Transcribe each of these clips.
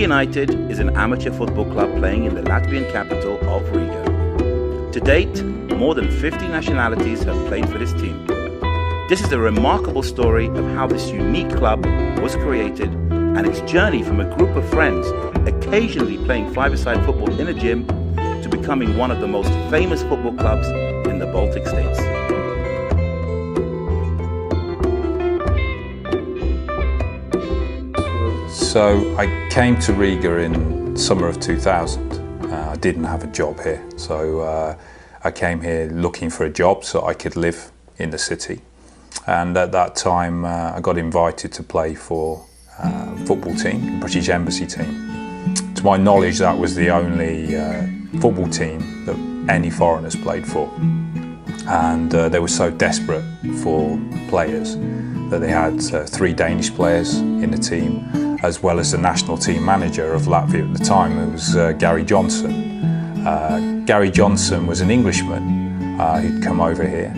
United is an amateur football club playing in the Latvian capital of Riga. To date, more than 50 nationalities have played for this team. This is a remarkable story of how this unique club was created and its journey from a group of friends occasionally playing five-a-side football in a gym to becoming one of the most famous football clubs in the Baltic states. So I came to Riga in summer of 2000. I didn't have a job here, so I came here looking for a job so I could live in the city. And at that time I got invited to play for a football team, the British Embassy team. To my knowledge, that was the only football team that any foreigners played for. And they were so desperate for players that they had 3 Danish players in the team, as well as the national team manager of Latvia at the time. It was Gary Johnson. Gary Johnson was an Englishman who'd come over here,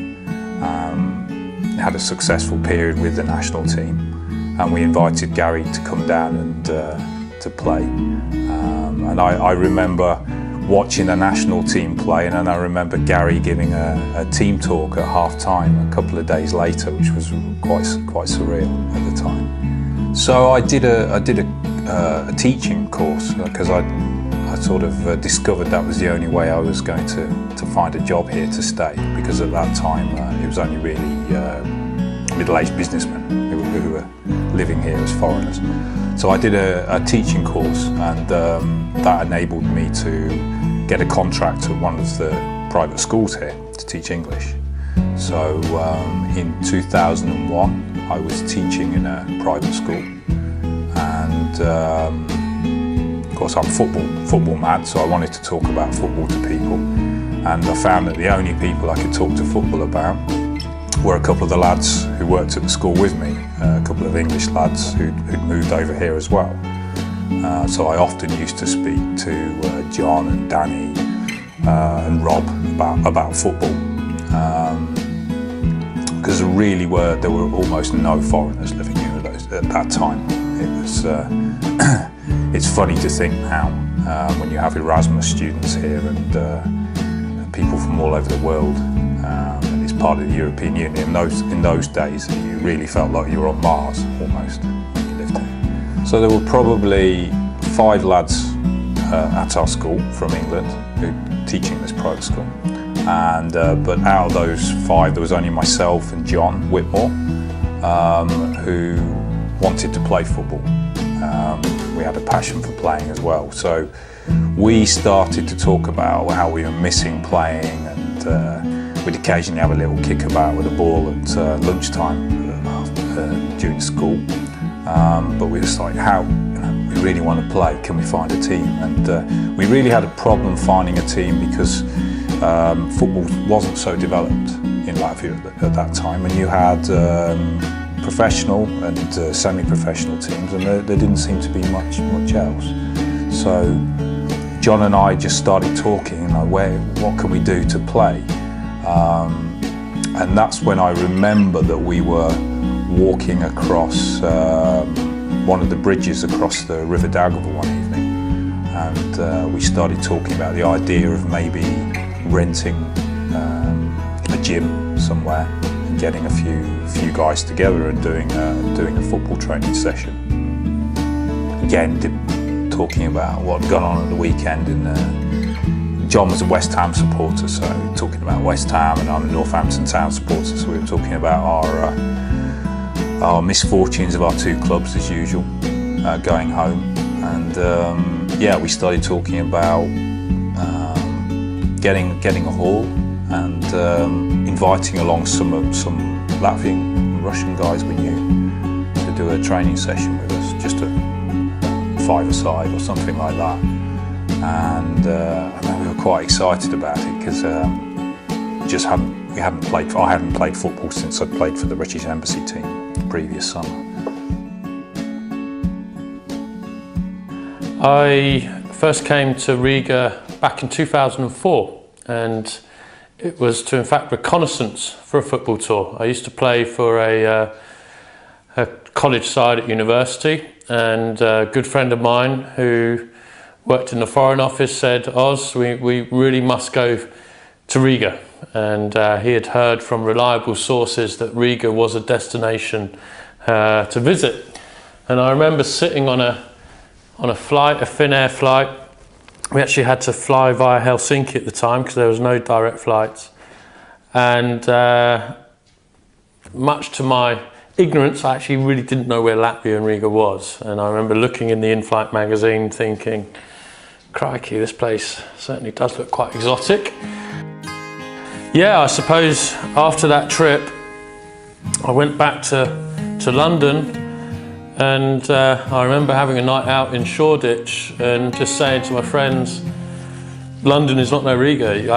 had a successful period with the national team, and we invited Gary to come down and to play. And I remember watching the national team play, and then I remember Gary giving a team talk at half-time a couple of days later, which was quite surreal at the time. So I did a teaching course because I sort of discovered that was the only way I was going to find a job here to stay, because at that time it was only really middle-aged businessmen who were living here as foreigners. So I did a teaching course, and that enabled me to get a contract at one of the private schools here to teach English. So in 2001 I was teaching in a private school, and of course I'm football mad, so I wanted to talk about football to people, and I found that the only people I could talk to football about were a couple of the lads who worked at the school with me, a couple of English lads who'd moved over here as well. So I often used to speak to John and Danny and Rob about football, because there were almost no foreigners living here at that time. It was it's funny to think now when you have Erasmus students here and people from all over the world. And it's part of the European Union. In those days, you really felt like you were on Mars, almost, when you lived here. So there were probably 5 lads at our school from England who were teaching this private school. And but out of those 5, there was only myself and John Whitmore who wanted to play football. We had a passion for playing as well. So we started to talk about how we were missing playing, and we'd occasionally have a little kickabout with a ball at lunchtime during school. But we were just like, we really want to play, can we find a team? And we really had a problem finding a team, because football wasn't so developed in Latvia at that time, and you had professional and semi-professional teams, and there didn't seem to be much else. So John and I just started talking, what can we do to play? And that's when I remember that we were walking across one of the bridges across the River Daugava one evening, and we started talking about the idea of maybe renting a gym somewhere and getting a few guys together and doing a football training session. Again, talking about what had gone on at the weekend John was a West Ham supporter, so talking about West Ham, and I'm a Northampton Town supporter, so we were talking about our misfortunes of our 2 clubs as usual, going home. And yeah, we started talking about getting a hall and inviting along some Latvian and Russian guys we knew to do a training session with us, just a 5-a-side or something like that. And we were quite excited about it, because I hadn't played football since I'd played for the British Embassy team the previous summer. I first came to Riga back in 2004, and it was to, in fact, reconnaissance for a football tour. I used to play for a college side at university, and a good friend of mine who worked in the Foreign Office said, Oz, we really must go to Riga. And he had heard from reliable sources that Riga was a destination to visit. And I remember sitting on a flight, a Finnair flight. We actually had to fly via Helsinki at the time because there was no direct flights. And much to my ignorance, I actually really didn't know where Latvia and Riga was. And I remember looking in the in-flight magazine thinking, crikey, this place certainly does look quite exotic. Yeah, I suppose after that trip, I went back to London, and I remember having a night out in Shoreditch and just saying to my friends, London is not no Riga. It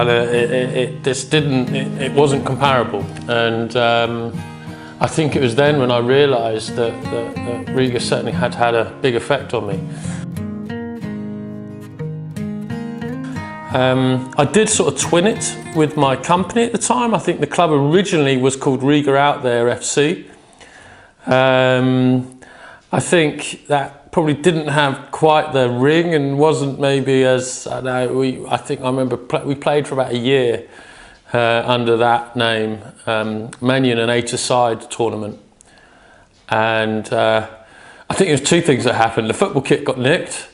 wasn't comparable. And I think it was then when I realised that Riga certainly had a big effect on me. I did sort of twin it with my company at the time. I think the club originally was called Riga Out There FC. I think that probably didn't have quite the ring and wasn't maybe as, I remember we played for about a year under that name, mainly in an 8-a-side tournament. And I think there's two things that happened. The football kit got nicked.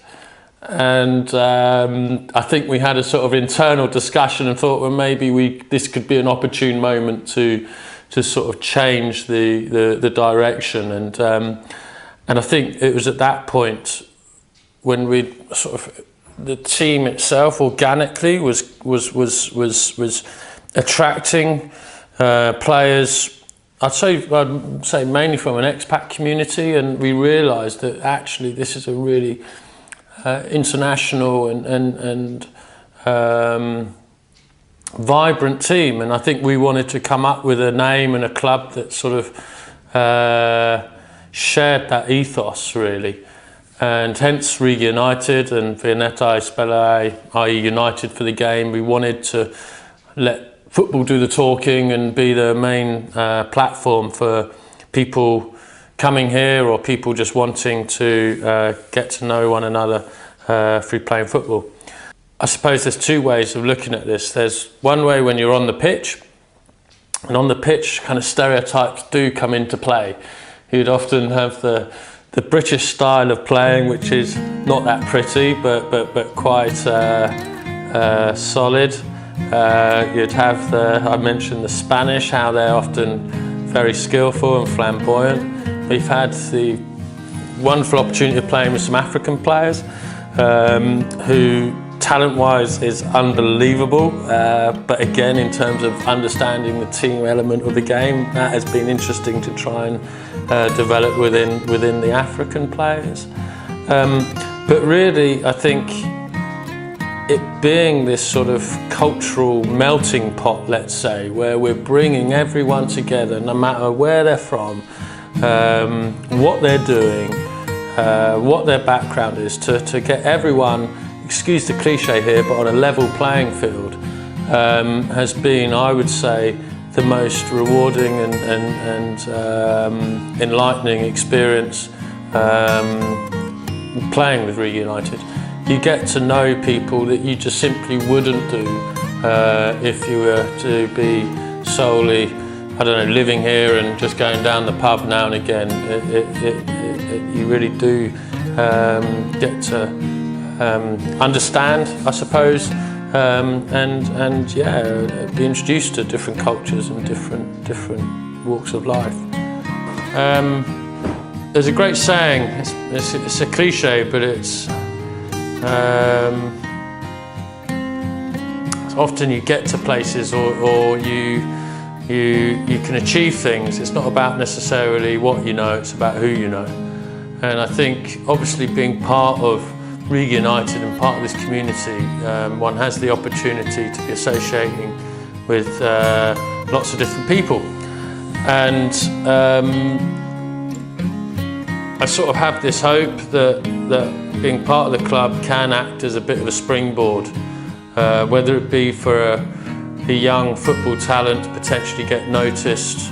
And I think we had a sort of internal discussion and thought, well, maybe this could be an opportune moment to sort of change the direction. And I think it was at that point when we sort of the team itself organically was attracting players. I'd say mainly from an expat community, and we realised that actually this is a really international and vibrant team, and I think we wanted to come up with a name and a club that sort of shared that ethos really, and hence Riga United and Viennetai Spelai, i.e. United for the game. We wanted to let football do the talking and be the main platform for people coming here or people just wanting to get to know one another through playing football. I suppose there's two ways of looking at this. There's one way when you're on the pitch, and on the pitch kind of stereotypes do come into play. You'd often have the British style of playing, which is not that pretty but quite solid. You'd have I mentioned the Spanish, how they're often very skillful and flamboyant. We've had the wonderful opportunity of playing with some African players who talent-wise is unbelievable, but again in terms of understanding the team element of the game, that has been interesting to try and develop within the African players. But really I think it being this sort of cultural melting pot, let's say, where we're bringing everyone together no matter where they're from, what they're doing, what their background is, to get everyone, excuse the cliche here, but on a level playing field, has been, I would say, the most rewarding and enlightening experience playing with Riga United. You get to know people that you just simply wouldn't do if you were to be solely, I don't know, living here and just going down the pub now and again. You really do get to understand, I suppose, and yeah, be introduced to different cultures and different walks of life. There's a great saying. It's a cliche, but it's often you get to places or you can achieve things. It's not about necessarily what you know, it's about who you know. And I think obviously being part of Riga United and part of this community, one has the opportunity to be associating with lots of different people. And I sort of have this hope that being part of the club can act as a bit of a springboard, whether it be for a young football talent potentially get noticed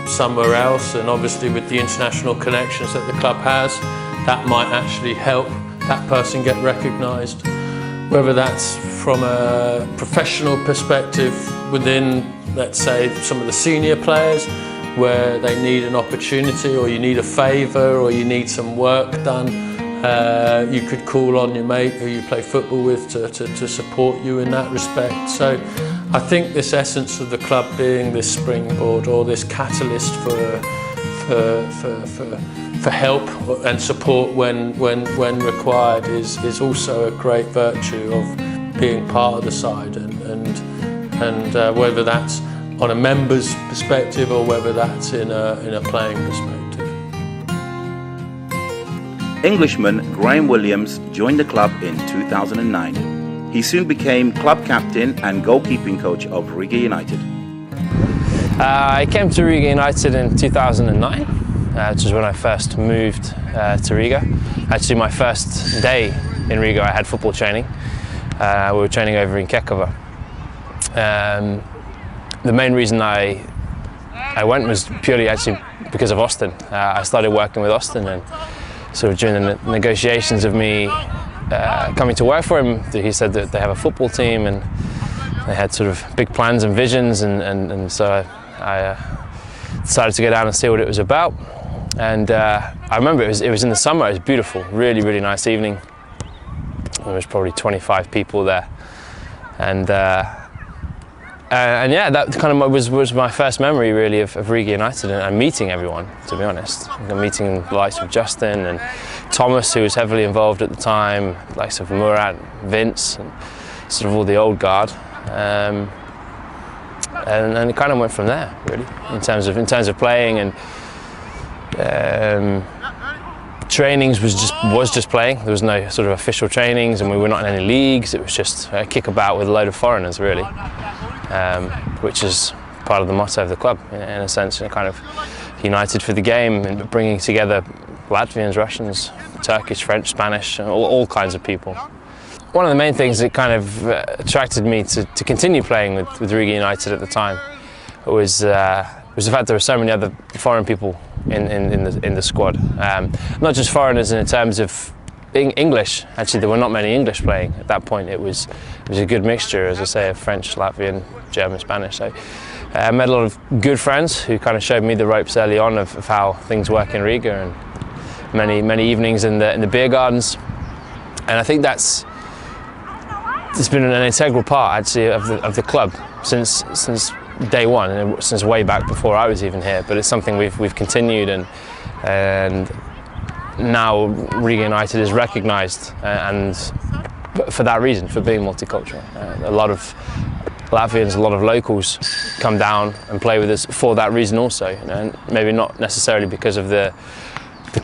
somewhere else, and obviously with the international connections that the club has, that might actually help that person get recognised. Whether that's from a professional perspective within, let's say, some of the senior players, where they need an opportunity, or you need a favour, or you need some work done, you could call on your mate who you play football with to support you in that respect. So I think this essence of the club being this springboard or this catalyst for help and support when required is also a great virtue of being part of the side, and whether that's on a member's perspective or whether that's in a playing perspective. Englishman Graham Williams joined the club in 2009. He soon became club captain and goalkeeping coach of Riga United. I came to Riga United in 2009, which is when I first moved to Riga. Actually, my first day in Riga, I had football training. We were training over in Kekova. The main reason I went was purely actually because of Austin. I started working with Austin, and sort of during the negotiations of me coming to work for him, he said that they have a football team and they had sort of big plans and visions, and so I decided to go down and see what it was about. And I remember it was in the summer. It was beautiful, really, really nice evening. There was probably 25 people there, and yeah, that kind of was my first memory really of Riga United and meeting everyone, to be honest. Meeting the likes of Justin and Thomas, who was heavily involved at the time, the likes of Murat, Vince, and sort of all the old guard. And it kind of went from there, really, in terms of playing, and trainings was just playing. There was no sort of official trainings, and we were not in any leagues. It was just a kickabout with a load of foreigners, really, which is part of the motto of the club, in a sense, kind of united for the game, and bringing together Latvians, Russians, Turkish, French, Spanish, all kinds of people. One of the main things that kind of attracted me to continue playing with Riga United at the time was the fact there were so many other foreign people in the squad. Not just foreigners in terms of English. Actually, there were not many English playing at that point. It was a good mixture, as I say, of French, Latvian, German, Spanish. So I met a lot of good friends who kind of showed me the ropes early on of how things work in Riga, and many evenings in the beer gardens. And I think it's been an integral part, actually, of the club since day one, and since way back before I was even here. But it's something we've continued, and now Riga United is recognised, and for that reason, for being multicultural. A lot of Latvians, a lot of locals come down and play with us for that reason also, and maybe not necessarily because of the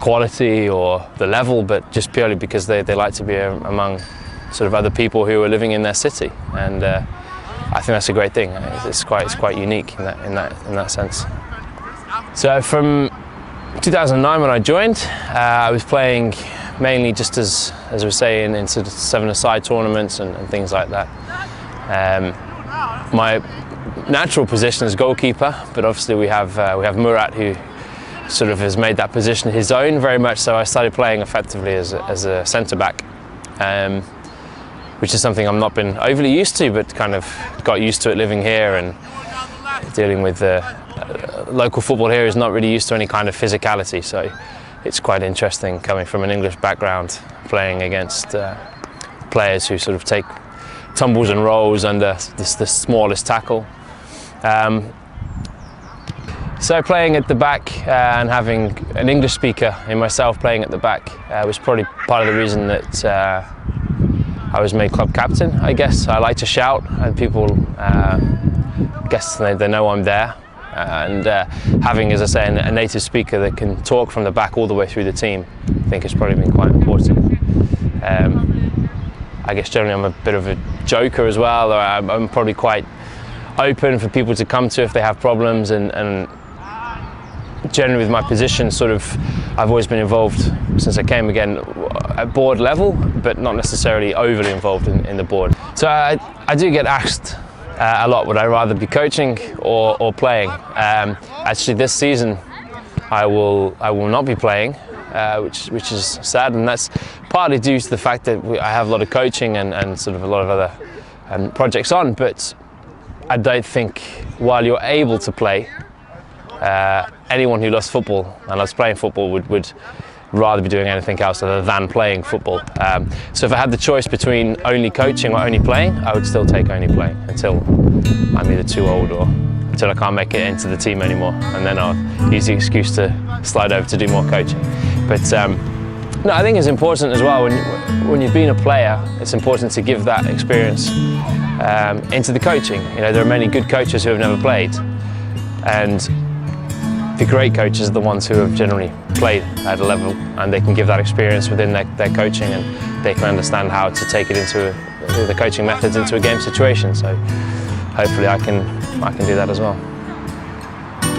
quality or the level, but just purely because they like to be among sort of other people who are living in their city, and I think that's a great thing. It's quite unique in that sense. So from 2009, when I joined, I was playing mainly just as I was saying, in sort of 7-a-side tournaments and things like that. My natural position is goalkeeper, but obviously we have Murat, who sort of has made that position his own very much. So I started playing effectively as a centre back, which is something I've not been overly used to, but kind of got used to it living here and dealing with local football here is not really used to any kind of physicality. So it's quite interesting coming from an English background, playing against players who sort of take tumbles and rolls under the smallest tackle. So playing at the back and having an English speaker in myself playing at the back was probably part of the reason that I was made club captain, I guess. I like to shout, and people guess they know I'm there. And having, as I say, a native speaker that can talk from the back all the way through the team, I think has probably been quite important. I guess generally I'm a bit of a joker as well. I'm probably quite open for people to come to if they have problems, and generally with my position, sort of, I've always been involved since I came, again, at board level, but not necessarily overly involved in the board. So I do get asked a lot. Would I rather be coaching or playing? Actually, this season I will not be playing, which is sad, and that's partly due to the fact that I have a lot of coaching and sort of a lot of other projects on. But I don't think while you're able to play, anyone who loves football and loves playing football would rather be doing anything else other than playing football. So if I had the choice between only coaching or only playing, I would still take only playing until I'm either too old or until I can't make it into the team anymore, and then I'll use the excuse to slide over to do more coaching. But no, I think it's important as well when you've been a player, it's important to give that experience into the coaching. You know, there are many good coaches who have never played, and the great coaches are the ones who have generally played at a level, and they can give that experience within their coaching, and they can understand how to take it into the coaching methods into a game situation. So hopefully I can do that as well.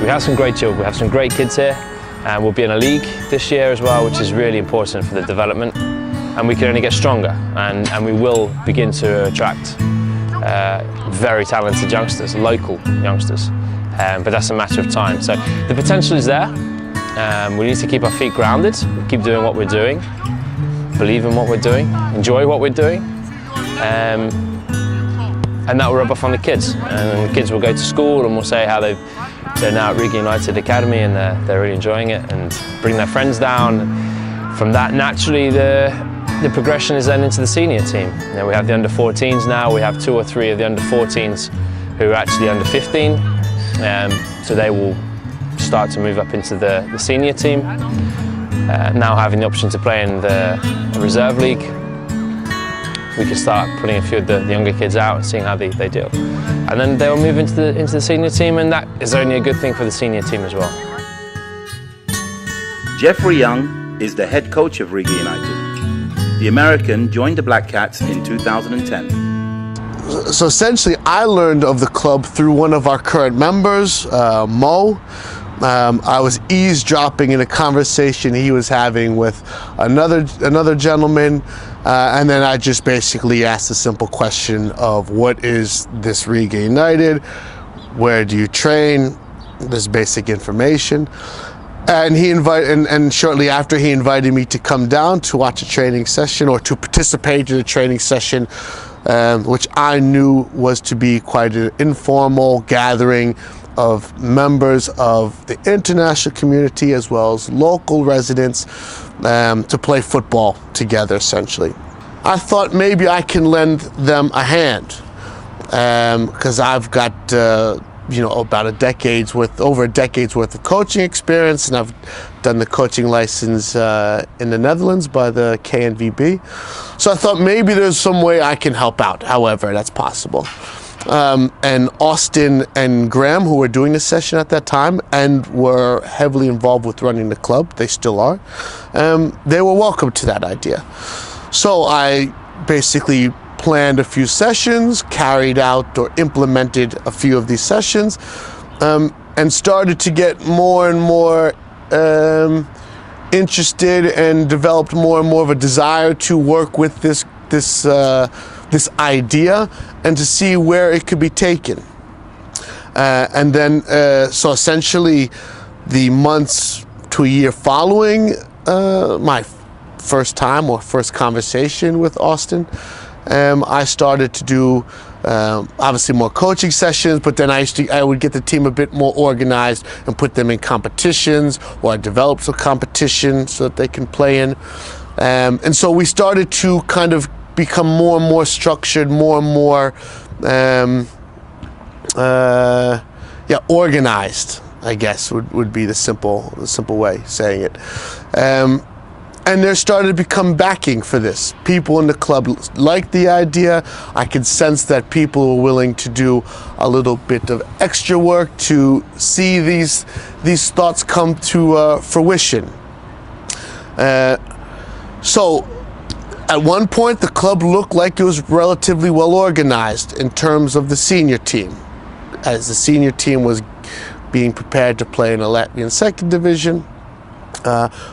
We have some great children, we have some great kids here, and we'll be in a league this year as well, which is really important for the development, and we can only get stronger, and we will begin to attract very talented youngsters, local youngsters. But that's a matter of time. So the potential is there. We need to keep our feet grounded, keep doing what we're doing, believe in what we're doing, enjoy what we're doing, and that will rub off on the kids. And the kids will go to school and will say how they're now at Riga United Academy and they're really enjoying it, and bring their friends down. From that, naturally, the progression is then into the senior team. You know, we have the under-14s now. We have 2 or 3 of the under-14s who are actually under 15. So they will start to move up into the senior team. Now having the option to play in the reserve league, we can start putting a few of the younger kids out and seeing how they do. And then they will move into the senior team, and that is only a good thing for the senior team as well. Jeffrey Young is the head coach of Riga United. The American joined the Black Cats in 2010. So essentially, I learned of the club through one of our current members, Mo. I was eavesdropping in a conversation he was having with another gentleman, and then I just basically asked a simple question of what is this Riga United, where do you train, this basic information. And and shortly after, he invited me to come down to watch a training session, or to participate in a training session, which I knew was to be quite an informal gathering of members of the international community as well as local residents, to play football together, essentially. I thought maybe I can lend them a hand, because I've got over a decade's worth of coaching experience, and I've done the coaching license in the Netherlands by the KNVB. So I thought maybe there's some way I can help out, however that's possible. And Austin and Graham, who were doing the session at that time and were heavily involved with running the club, they still are, they were welcome to that idea. So I basically planned a few sessions, carried out or implemented a few of these sessions, and started to get more and more interested, and developed more and more of a desire to work with this idea and to see where it could be taken. And then, so essentially, the months to a year following my first conversation with Austin, I started to do obviously more coaching sessions, but then I would get the team a bit more organized and put them in competitions, or I developed some competition so that they can play in. And so we started to kind of become more and more structured, more and more organized, I guess would be the simple way of saying it. And there started to become backing for this. People in the club liked the idea. I could sense that people were willing to do a little bit of extra work to see these thoughts come to fruition. So at one point, the club looked like it was relatively well organized in terms of the senior team, as the senior team was being prepared to play in a Latvian second division.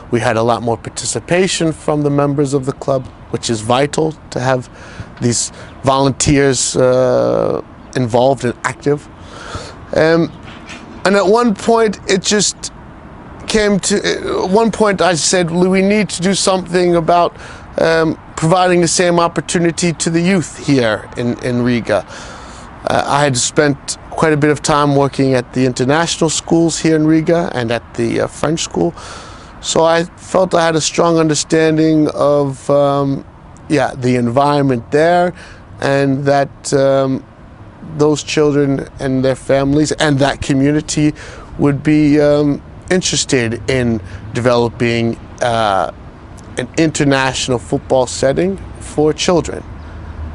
We had a lot more participation from the members of the club, which is vital to have these volunteers involved and active. And at one point, it just came to, at one point I said, we need to do something about providing the same opportunity to the youth here in Riga. I had spent quite a bit of time working at the international schools here in Riga and at the French school. So I felt I had a strong understanding of the environment there, and that those children and their families and that community would be interested in developing an international football setting for children.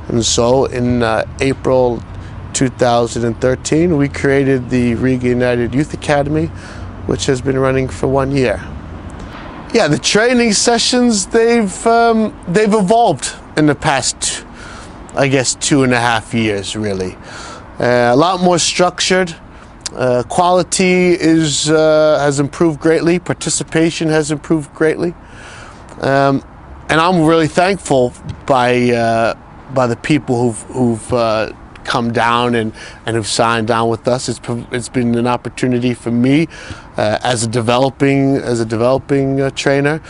And so in April 2013, we created the Riga United Youth Academy, which has been running for 1 year. Yeah, the training sessions, they've evolved in the past, I guess, 2.5 years, really. A lot more structured. Quality has improved greatly. Participation has improved greatly. And I'm really thankful by the people who've come down and have signed down with us. It's been an opportunity for me as a developing trainer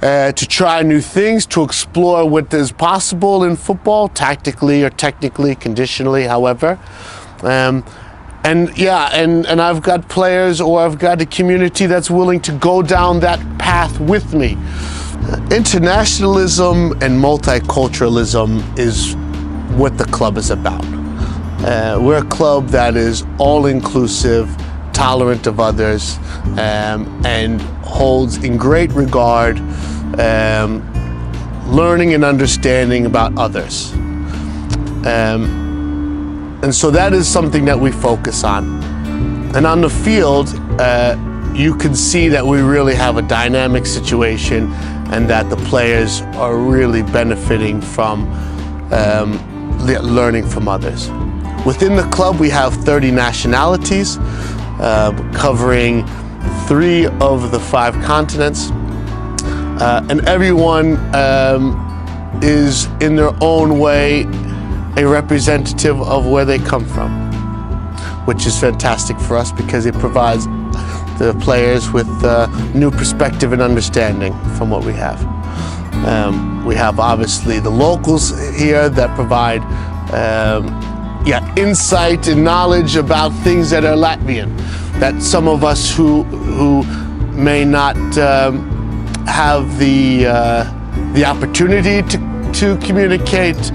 to try new things, to explore what is possible in football, tactically or technically, conditionally, however. And I've got players, or I've got a community that's willing to go down that path with me. Internationalism and multiculturalism is what the club is about. We're a club that is all-inclusive, tolerant of others, and holds in great regard learning and understanding about others. And so that is something that we focus on. And on the field, you can see that we really have a dynamic situation, and that the players are really benefiting from learning from others. Within the club, we have 30 nationalities, covering 3 of the 5 continents. And everyone is, in their own way, a representative of where they come from, which is fantastic for us because it provides the players with new perspective and understanding from what we have. We have obviously the locals here that provide insight and knowledge about things that are Latvian, that some of us who may not have the opportunity to communicate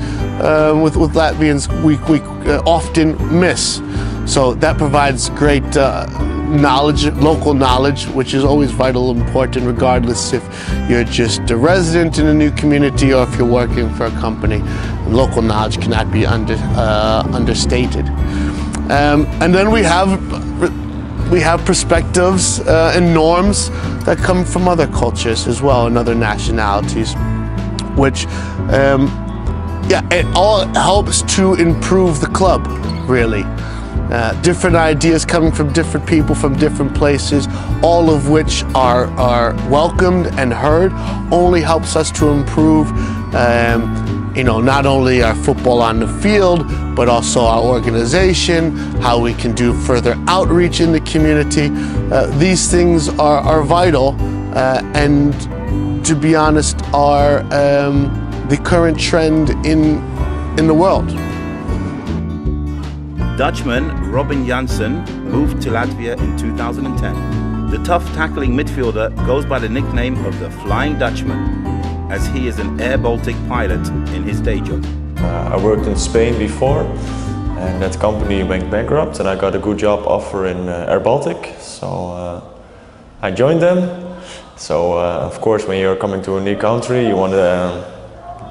with Latvians, we often miss. So that provides great knowledge, local knowledge, which is always vital and important, regardless if you're just a resident in a new community or if you're working for a company. Local knowledge cannot be understated. And then we have perspectives and norms that come from other cultures as well, and other nationalities, which it all helps to improve the club, really. Different ideas coming from different people from different places, all of which are welcomed and heard, only helps us to improve not only our football on the field, but also our organization, how we can do further outreach in the community. These things are vital, and to be honest, are the current trend in the world. Dutchman Robin Jansen moved to Latvia in 2010. The tough tackling midfielder goes by the nickname of the Flying Dutchman, as he is an Air Baltic pilot in his day job. I worked in Spain before, and that company went bankrupt, and I got a good job offer in Air Baltic, so I joined them. So of course, when you're coming to a new country, you want to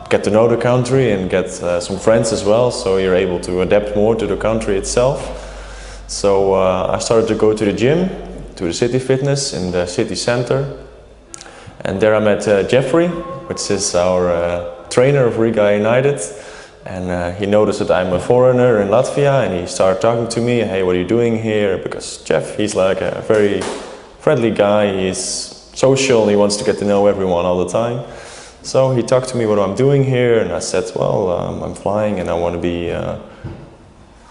get to know the country and get some friends as well, so you're able to adapt more to the country itself. So I started to go to the gym, to the City Fitness in the city center, and there I met Jeffrey, which is our trainer of Riga United, and he noticed that I'm a foreigner in Latvia, and he started talking to me, hey, what are you doing here? Because Jeff, he's like a very friendly guy, he's social, he wants to get to know everyone all the time. So he talked to me what I'm doing here, and I said, well, I'm flying and I want to be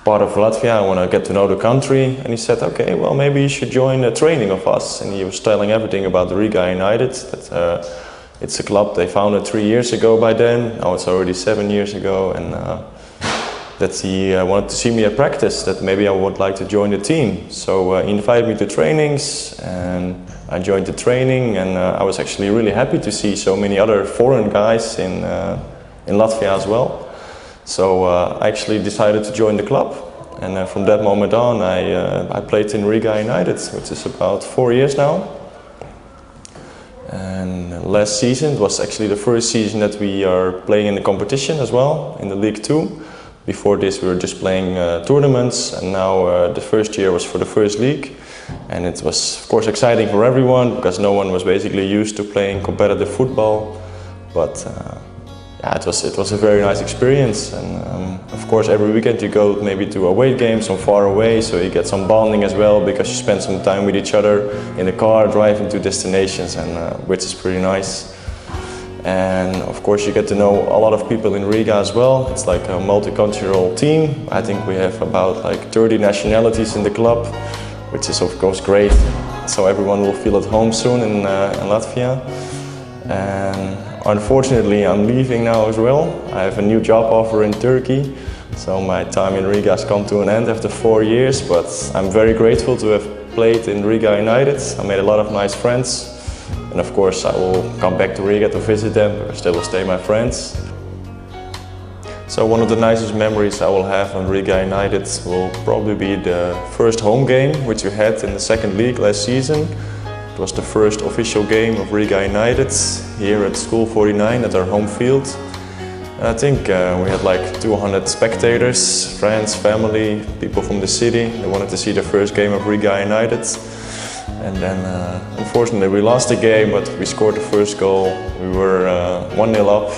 part of Latvia, I want to get to know the country. And he said, okay, well, maybe you should join a training of us. And he was telling everything about the Riga United. That it's a club they founded 3 years ago by then. Now it's already 7 years ago. And that he wanted to see me at practice, that maybe I would like to join the team. So he invited me to trainings, and I joined the training, and I was actually really happy to see so many other foreign guys in Latvia as well. So I actually decided to join the club, and from that moment on I played in Riga United, which is about 4 years now. And last season was actually the first season that we are playing in the competition as well, in the League 2. Before this we were just playing tournaments, and now the first year was for the first league. And it was of course exciting for everyone, because no one was basically used to playing competitive football. But yeah, it was a very nice experience. And of course every weekend you go maybe to away games from far away, so you get some bonding as well, because you spend some time with each other in the car driving to destinations, and which is pretty nice. And of course you get to know a lot of people in Riga as well. It's like a multicultural team. I think we have about like 30 nationalities in the club, which is of course great. So everyone will feel at home soon in Latvia. And unfortunately I'm leaving now as well. I have a new job offer in Turkey. So my time in Riga has come to an end after 4 years, but I'm very grateful to have played in Riga United. I made a lot of nice friends. And of course I will come back to Riga to visit them, because they will stay my friends. So one of the nicest memories I will have on Riga United will probably be the first home game which we had in the second league last season. It was the first official game of Riga United here at School 49 at our home field. And I think we had like 200 spectators, friends, family, people from the city. They wanted to see the first game of Riga United. And then unfortunately we lost the game, but we scored the first goal. We were 1-0 up,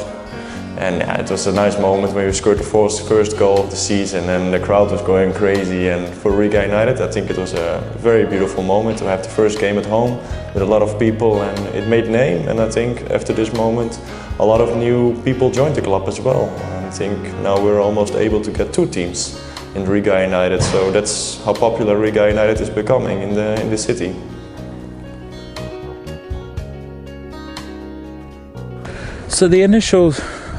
and yeah, it was a nice moment when we scored the first goal of the season, and the crowd was going crazy. And for Riga United I think it was a very beautiful moment to have the first game at home with a lot of people, and it made name. And I think after this moment a lot of new people joined the club as well. And I think now we're almost able to get 2 teams in Riga United, so that's how popular Riga United is becoming in the city. So the initial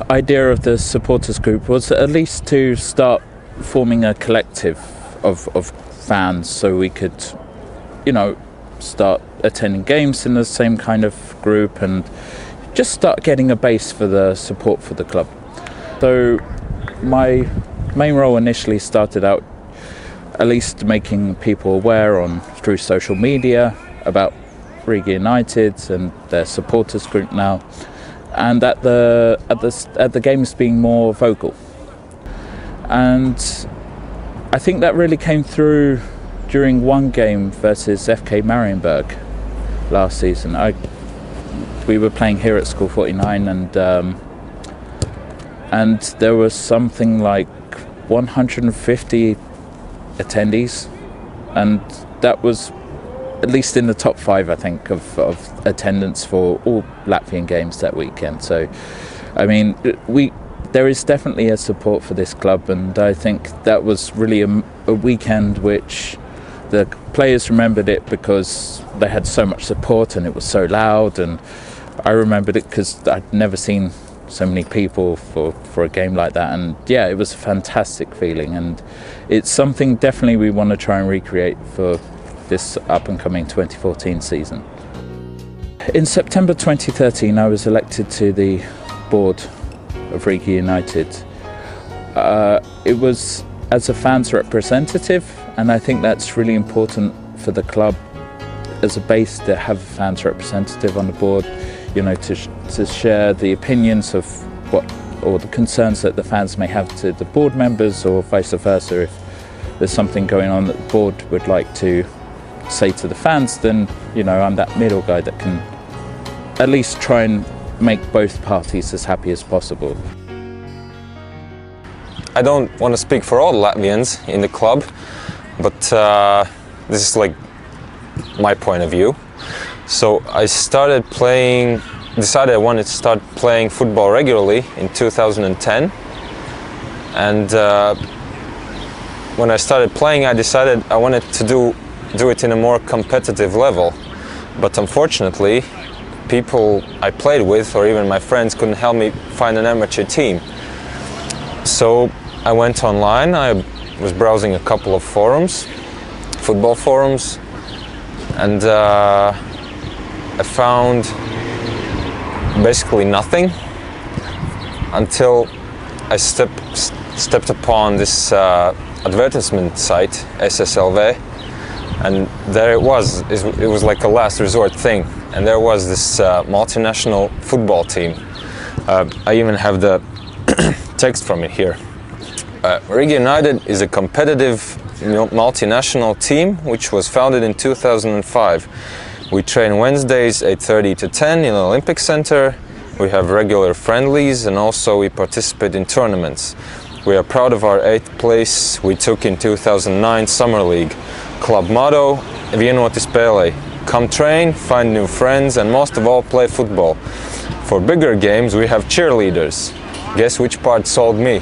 idea of the supporters group was at least to start forming a collective of fans, so we could, you know, start attending games in the same kind of group and just start getting a base for the support for the club. So my main role initially started out at least making people aware through social media about Riga United and their supporters group now, and at the games being more vocal. And I think that really came through during one game versus FK Marienburg last season. We were playing here at School 49, and there was something like 150 attendees, and that was at least in the top 5, I think, of attendance for all Latvian games that weekend. So, I mean, there is definitely a support for this club, and I think that was really a weekend which the players remembered it because they had so much support and it was so loud. And I remembered it because I'd never seen so many people for a game like that, and yeah, it was a fantastic feeling, and it's something definitely we want to try and recreate for this up and coming 2014 season. In September 2013 I was elected to the board of Riga United. It was as a fans representative, and I think that's really important for the club as a base to have a fans representative on the board, you know, to share the opinions of or the concerns that the fans may have to the board members, or vice versa. If there's something going on that the board would like to say to the fans, then, you know, I'm that middle guy that can at least try and make both parties as happy as possible. I don't want to speak for all Latvians in the club, but this is like my point of view. So I decided I wanted to start playing football regularly in 2010, and when I started playing, I decided I wanted to do it in a more competitive level. But unfortunately, people I played with, or even my friends, couldn't help me find an amateur team. So I went online. I was browsing a couple of forums, football forums, and I found basically nothing until I stepped upon this advertisement site, SSLV, and there it was. It was like a last resort thing, and there was this multinational football team. I even have the text from it here. Riga United is a competitive multinational team which was founded in 2005. We train Wednesdays 8:30 to 10 in the Olympic Center. We have regular friendlies and also we participate in tournaments. We are proud of our 8th place we took in 2009 Summer League. Club motto, vienoti spēlē. Come train, find new friends and most of all play football. For bigger games we have cheerleaders. Guess which part sold me?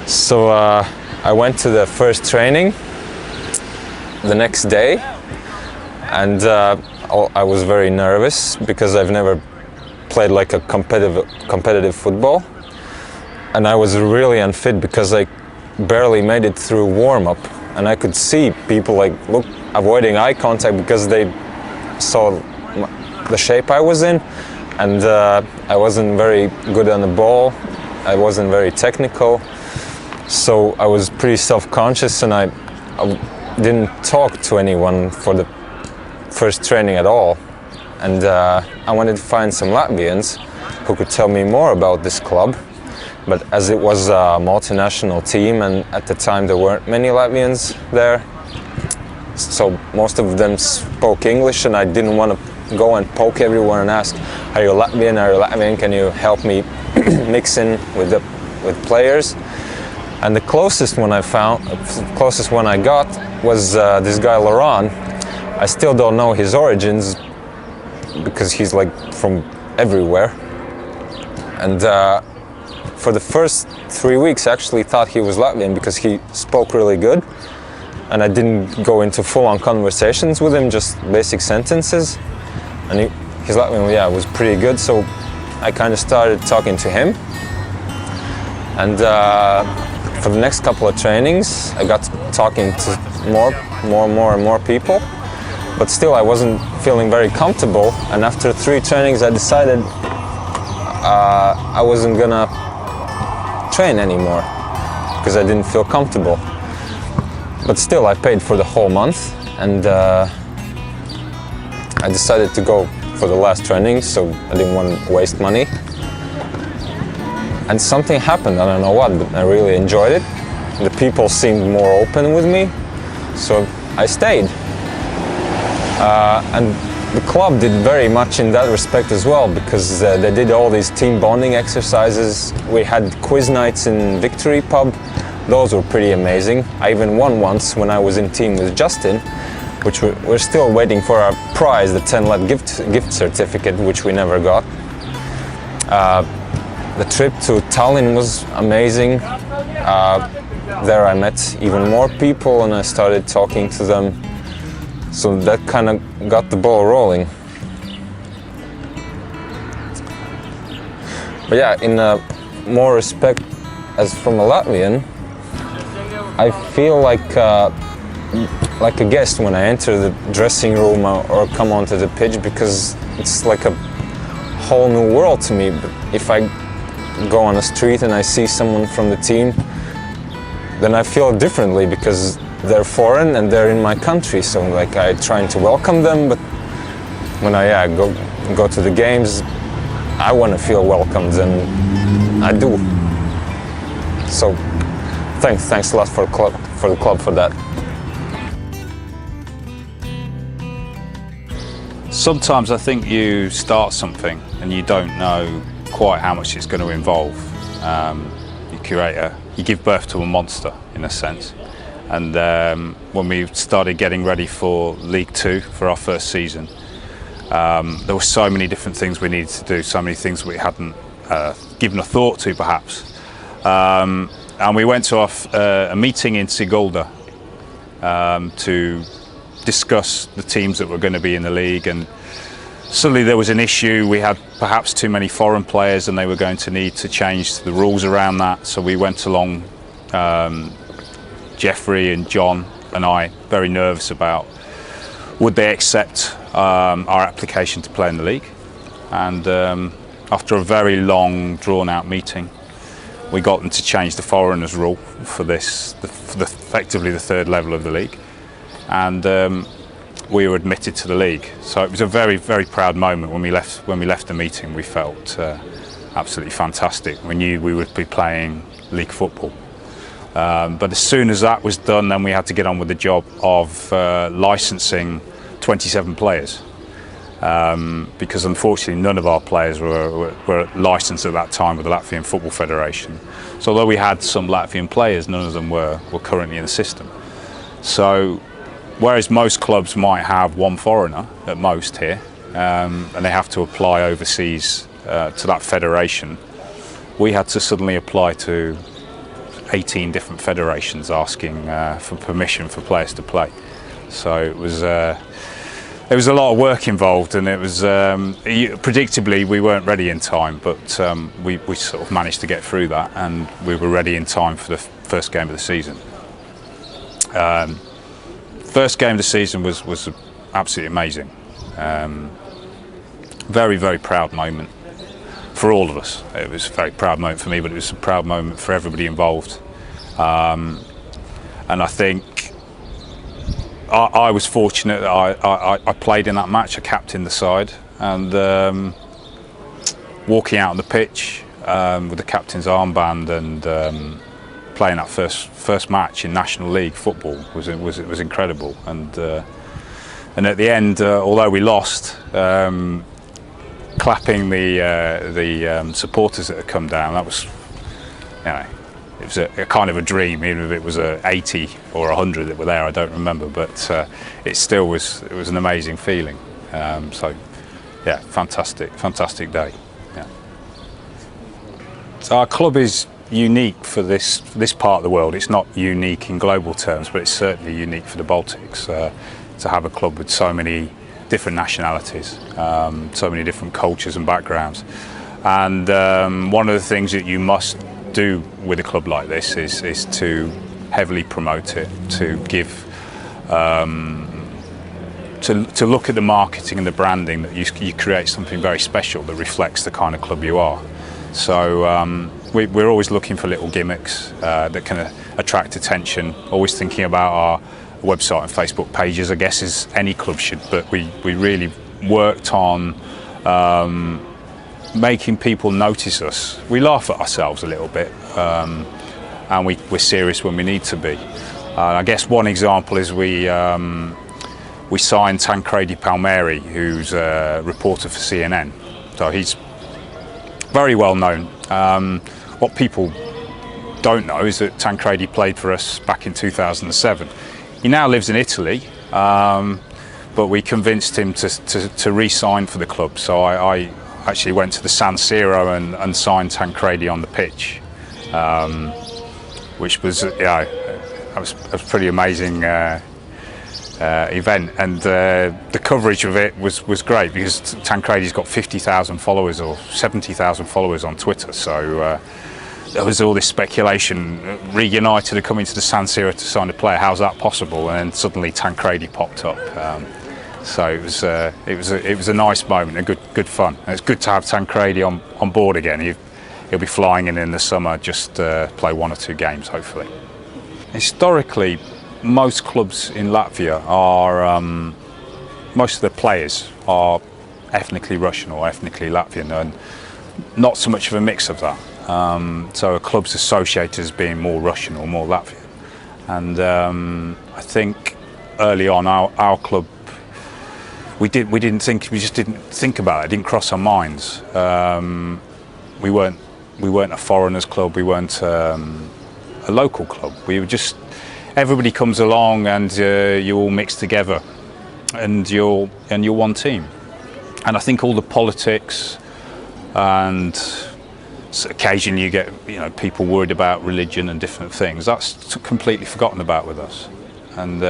So I went to the first training the next day, and I was very nervous because I've never played like a competitive football, and I was really unfit because I barely made it through warm-up, and I could see people like avoiding eye contact because they saw the shape I was in, and I wasn't very good on the ball. I wasn't very technical. So I was pretty self-conscious, and I didn't talk to anyone for the first training at all. And I wanted to find some Latvians who could tell me more about this club. But as it was a multinational team, and at the time there weren't many Latvians there, so most of them spoke English, and I didn't want to go and poke everyone and ask, "Are you Latvian? Are you Latvian? Can you help me mix in with players?" And the closest one I got was this guy Laurent. I still don't know his origins because he's like from everywhere. And for the first 3 weeks I actually thought he was Latvian because he spoke really good. And I didn't go into full-on conversations with him, just basic sentences. And his Latvian, yeah, was pretty good, so I kind of started talking to him. And for the next couple of trainings, I got talking to more people, but still I wasn't feeling very comfortable. And after 3 trainings, I decided I wasn't gonna train anymore because I didn't feel comfortable. But still, I paid for the whole month, and I decided to go for the last training, so I didn't want to waste money. And something happened, I don't know what, but I really enjoyed it. The people seemed more open with me, so I stayed. And the club did very much in that respect as well, because they did all these team bonding exercises. We had quiz nights in Victory Pub. Those were pretty amazing. I even won once when I was in team with Justin, which we're still waiting for our prize, the 10 lat gift certificate, which we never got. The trip to Tallinn was amazing. There I met even more people and I started talking to them. So that kind of got the ball rolling. But yeah, in more respect, as from a Latvian, I feel like a guest when I enter the dressing room or come onto the pitch, because it's like a whole new world to me. But if I go on the street and I see someone from the team, then I feel differently because they're foreign and they're in my country. So like I trying to welcome them, but when I go to the games, I want to feel welcomed, and I do. So thanks a lot for the club for that. Sometimes I think you start something and you don't know quite how much it's going to involve. You create you give birth to a monster in a sense. And when we started getting ready for League Two for our first season, there were so many different things we needed to do, so many things we hadn't given a thought to perhaps. and we went to a meeting in Sigulda to discuss the teams that were going to be in the league, and suddenly there was an issue. We had perhaps too many foreign players and they were going to need to change the rules around that. So we went along, Jeffrey and John and I, very nervous about would they accept our application to play in the league. And after a very long, drawn-out meeting, we got them to change the foreigners rule for this, effectively the third level of the league. And we were admitted to the league. So it was a very, very proud moment when we left the meeting. We felt absolutely fantastic. We knew we would be playing league football. But as soon as that was done, then we had to get on with the job of licensing 27 players. Because unfortunately none of our players were licensed at that time with the Latvian Football Federation. So although we had some Latvian players, none of them were currently in the system. So whereas most clubs might have one foreigner at most here, and they have to apply overseas to that federation, we had to suddenly apply to 18 different federations asking for permission for players to play. So it was a lot of work involved, and it was predictably we weren't ready in time, but we sort of managed to get through that, and we were ready in time for the first game of the season. First game of the season was absolutely amazing. Very, very proud moment for all of us. It was a very proud moment for me, but it was a proud moment for everybody involved. And I think I was fortunate that I played in that match. I captained the side, and walking out on the pitch with the captain's armband and playing that first match in National League football was incredible. And at the end, although we lost, clapping the supporters that had come down, that was, it was a kind of a dream. Even if it was 80 or 100 that were there, I don't remember, but it still was. It was an amazing feeling. So, yeah, fantastic day. Yeah. So our club is unique for this part of the world. It's not unique in global terms, but it's certainly unique for the Baltics to have a club with so many different nationalities, so many different cultures and backgrounds. And one of the things that you must do with a club like this is to heavily promote it, to give, to look at the marketing and the branding, that you create something very special that reflects the kind of club you are. So we're always looking for little gimmicks that can attract attention, always thinking about our website and Facebook pages, I guess, as any club should, but we really worked on making people notice us. We laugh at ourselves a little bit, and we're serious when we need to be. I guess one example is we signed Tancredi Palmieri, who's a reporter for CNN. So he's very well known. What people don't know is that Tancredi played for us back in 2007. He now lives in Italy, but we convinced him to re-sign for the club. So I actually went to the San Siro and signed Tancredi on the pitch, which was that was a pretty amazing event, and the coverage of it was great, because Tancredi's got 50,000 followers or 70,000 followers on Twitter. So there was all this speculation. Riga United are coming to the San Siro to sign a player. How's that possible? And then suddenly Tancredi popped up. So it was a nice moment, a good fun. And it's good to have Tancredi on board again. He'll be flying in the summer, just play 1 or 2 games hopefully. Historically, most clubs in Latvia are, most of the players are ethnically Russian or ethnically Latvian, and not so much of a mix of that. So a club's associated as being more Russian or more Latvian. And I think early on our club, we just didn't think about it. It didn't cross our minds. We weren't a foreigners club. We weren't a local club. We were just, everybody comes along and you all mix together, and you're one team. And I think all the politics and So occasionally you get people worried about religion and different things. That's completely forgotten about with us, and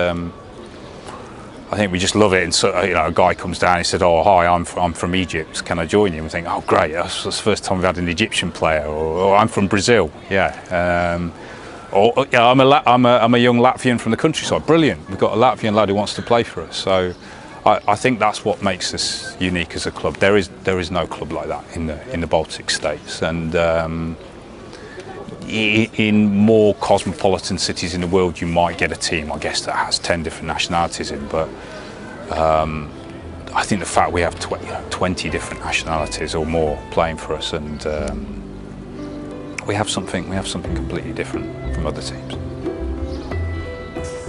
I think we just love it. And so, a guy comes down, he said, "Oh, hi, I'm from Egypt. Can I join you?" And we think, "Oh, great! That's the first time we've had an Egyptian player." Or "I'm from Brazil. Yeah." I'm a young Latvian from the countryside. Brilliant! We've got a Latvian lad who wants to play for us. So I think that's what makes us unique as a club. There is no club like that in the Baltic states, and in more cosmopolitan cities in the world, you might get a team, I guess, that has 10 different nationalities in. But I think the fact we have 20 different nationalities or more playing for us, and we have something completely different from other teams.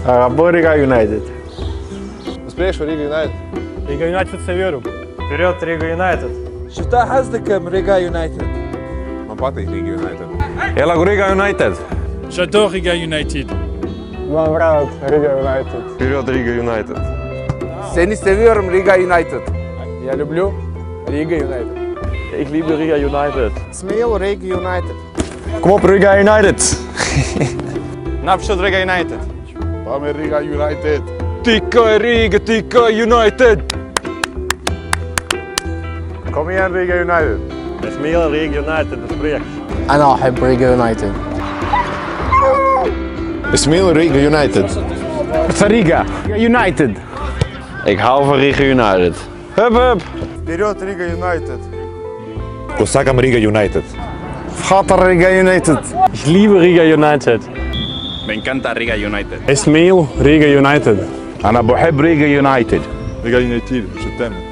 Riga United. Uspješno Riga United. Riga United se vjeru. Вперед Riga United. Šta hazdakam Riga United? Man patīk Riga United. Elagu Riga United. J'adore Riga United. Man vrāt Riga United. Вперед Riga United. Seni seviyorum Riga United. Я люблю Riga United. Ik liebe Riga United. Смею Riga United. Kom op Riga United! Napšad Riga United. Πάμε Riga United. Tikai Riga, tikai United. Kom igen Riga United. Es mīlu Riga United uz priekšu. أنا أحب Riga United. Es mīlu Riga United. Riga United. Ik hou van Riga United. Hup, hup. Вперед Riga United. Kusakam Riga United. Fata Riga United. Ich liebe Riga United. Me encanta Riga United. Es mīlu Riga United. أنا بحب Riga United. Riga United. Je t'aime.